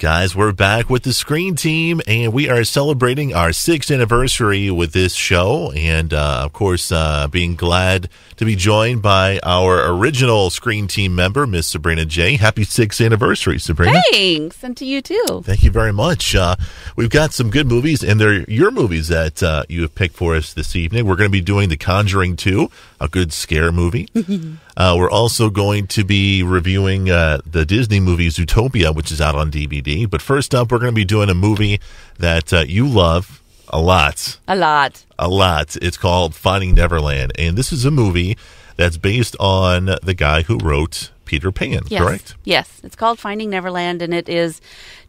Guys, we're back with the Screen Team, and we are celebrating our 6th anniversary with this show, and of course, being glad to be joined by our original Screen Team member, Miss Sabrina J. Happy 6th anniversary, Sabrina. Thanks, and to you too. Thank you very much. We've got some good movies, and they're your movies that you have picked for us this evening. We're going to be doing The Conjuring 2, a good scare movie. We're also going to be reviewing the Disney movie Zootopia, which is out on DVD. But first up, we're going to be doing a movie that you love a lot. A lot. It's called Finding Neverland. And this is a movie that's based on the guy who wrote Peter Pan, correct? Yes. It's called Finding Neverland, and it is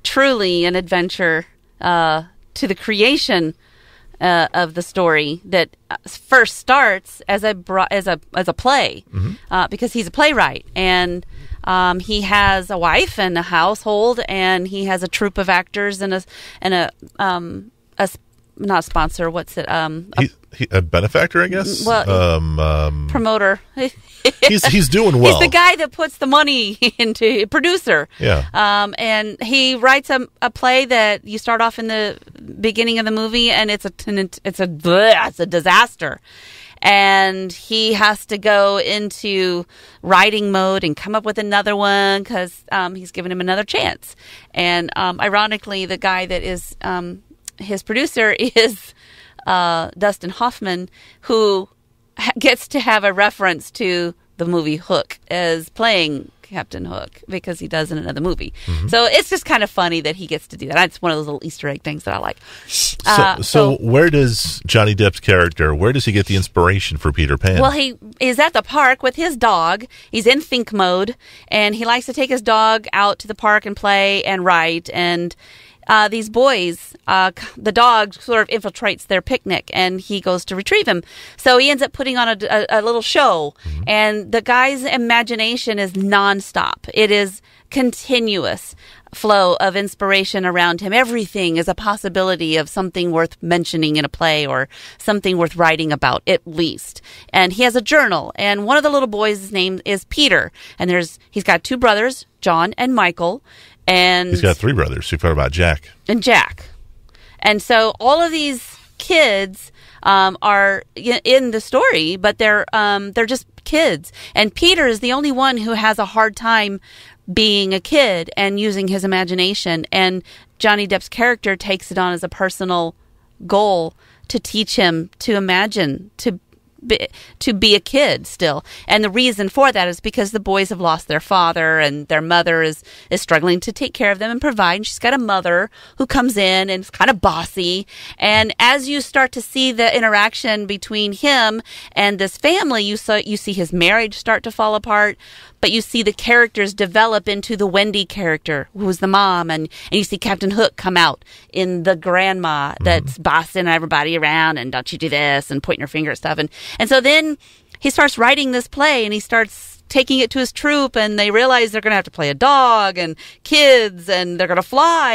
truly an adventure to the creation of the story that first starts as a play, because he's a playwright, and he has a wife and a household, and he has a troupe of actors and a not a sponsor. What's it? A benefactor, I guess. Well, promoter. He's doing well. He's the guy that puts the money into producer. Yeah. And he writes a play that you start off in the beginning of the movie, and it's a disaster. And he has to go into writing mode and come up with another one because he's given him another chance. And ironically, the guy that is his producer is Dustin Hoffman, who gets to have a reference to the movie Hook as playing Captain Hook because he does in another movie. So it's just kind of funny that he gets to do that. That's one of those little Easter egg things that I like. So where does Johnny Depp's character, where does he get the inspiration for Peter Pan? Well, he is at the park with his dog. He's in think mode, and he likes to take his dog out to the park and play and write. And these boys, the dog sort of infiltrates their picnic, and he goes to retrieve him. So he ends up putting on a little show, and the guy's imagination is nonstop. It is continuous flow of inspiration around him. Everything is a possibility of something worth mentioning in a play or something worth writing about, at least. And he has a journal, and one of the little boys' name is Peter, and he's got 2 brothers, John and Michael. And he's got 3 brothers. You've heard about Jack. And Jack. And so all of these kids are in the story, but they're just kids. And Peter is the only one who has a hard time being a kid and using his imagination. And Johnny Depp's character takes it on as a personal goal to teach him to imagine, to be a kid still. And the reason for that is because the boys have lost their father, and their mother is struggling to take care of them and provide. And she's got a mother who comes in and is kind of bossy. And as you start to see the interaction between him and this family, you see his marriage start to fall apart. But you see the characters develop into the Wendy character, who's the mom, and you see Captain Hook come out in the grandma that's bossing everybody around, and don't you do this, and pointing her finger at stuff. And so then he starts writing this play, and he starts taking it to his troupe, and they realize they're going to have to play a dog and kids, and they're going to fly,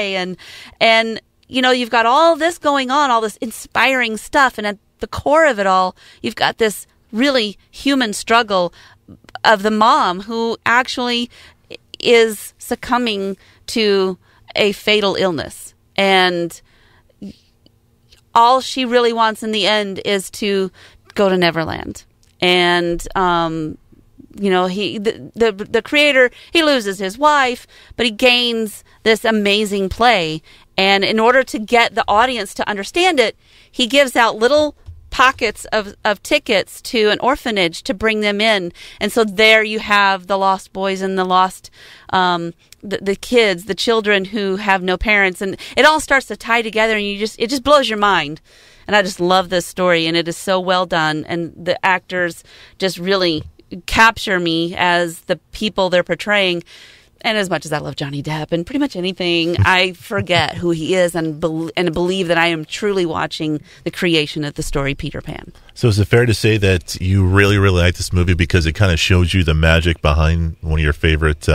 and you know, you've got all this going on, all this inspiring stuff, and at the core of it all, you've got this really human struggle of the mom who actually is succumbing to a fatal illness. And all she really wants in the end is to go to Neverland. And, you know, the creator, he loses his wife, but he gains this amazing play. And in order to get the audience to understand it, he gives out little pockets of tickets to an orphanage to bring them in. And so there you have the lost boys and the lost the kids, the children who have no parents, and it all starts to tie together, and it just blows your mind. And I just love this story, and it is so well done, and the actors just really capture me as the people they're portraying. And as much as I love Johnny Depp and pretty much anything, I forget who he is and believe that I am truly watching the creation of the story Peter Pan. So is it fair to say that you really, really like this movie because it kind of shows you the magic behind one of your favorite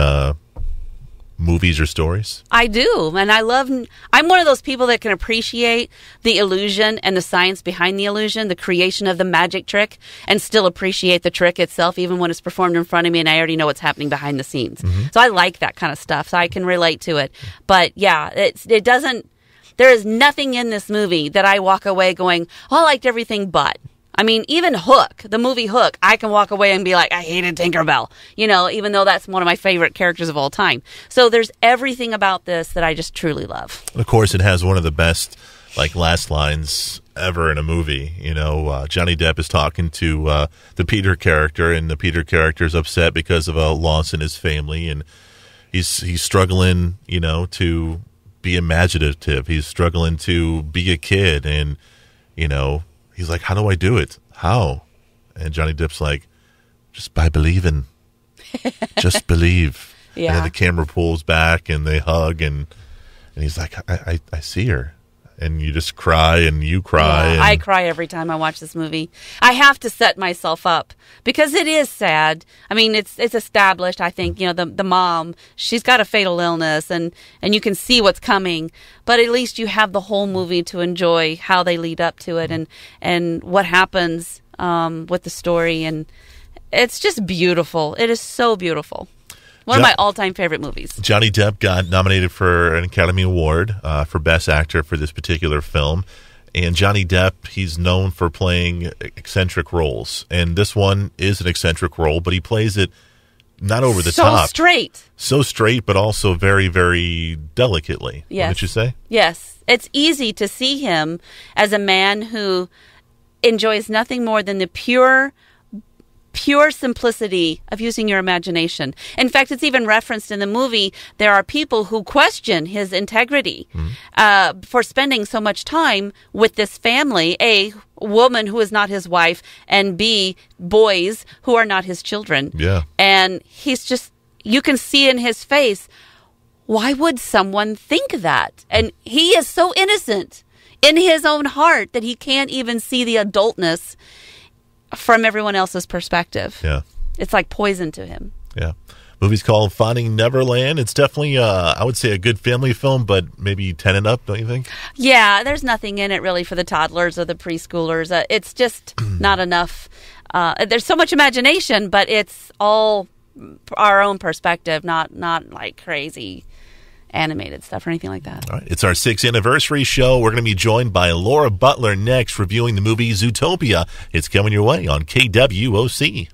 movies or stories? I do, and I'm one of those people that can appreciate the illusion and the science behind the illusion, the creation of the magic trick, and still appreciate the trick itself, even when it's performed in front of me and I already know what's happening behind the scenes. So I like that kind of stuff, so I can relate to it. But yeah, it doesn't, there is nothing in this movie that I walk away going, oh, I liked everything but. I mean, even Hook, the movie Hook, I can walk away and be like, I hated Tinkerbell, even though that's one of my favorite characters of all time. So there's everything about this that I just truly love. Of course, it has one of the best, last lines ever in a movie. Johnny Depp is talking to the Peter character, and the Peter character is upset because of a loss in his family, and he's struggling, to be imaginative. He's struggling to be a kid, and, he's like, how do I do it? How? And Johnny Depp's like, just by believing. Just believe. Yeah. And then the camera pulls back and they hug, and he's like, I see her. And you just cry and you cry. Yeah, and I cry every time I watch this movie. I have to set myself up because it is sad. I mean, it's established. I think, the mom, she's got a fatal illness and you can see what's coming, but at least you have the whole movie to enjoy how they lead up to it and what happens with the story. And it's just beautiful. It is so beautiful. One of my all-time favorite movies. Johnny Depp got nominated for an Academy Award for Best Actor for this particular film. And Johnny Depp, he's known for playing eccentric roles. And this one is an eccentric role, but he plays it not over the top. So straight, but also very, very delicately. Yes. What did you say? Yes. It's easy to see him as a man who enjoys nothing more than the pure simplicity of using your imagination. In fact, it's even referenced in the movie. There are people who question his integrity for spending so much time with this family, A, woman who is not his wife, and B, boys who are not his children. Yeah. And he's just, you can see in his face, why would someone think that? And he is so innocent in his own heart that he can't even see the adultness from everyone else's perspective. Yeah. It's like poison to him. Yeah. Movie's called Finding Neverland. It's definitely, I would say, a good family film, but maybe 10 and up, don't you think? Yeah, there's nothing in it really for the toddlers or the preschoolers. It's just not enough. There's so much imagination, but it's all our own perspective, not like crazy animated stuff or anything like that. All right. It's our 6th anniversary show. We're going to be joined by Laura Butler next, reviewing the movie Zootopia. It's coming your way on KWOC.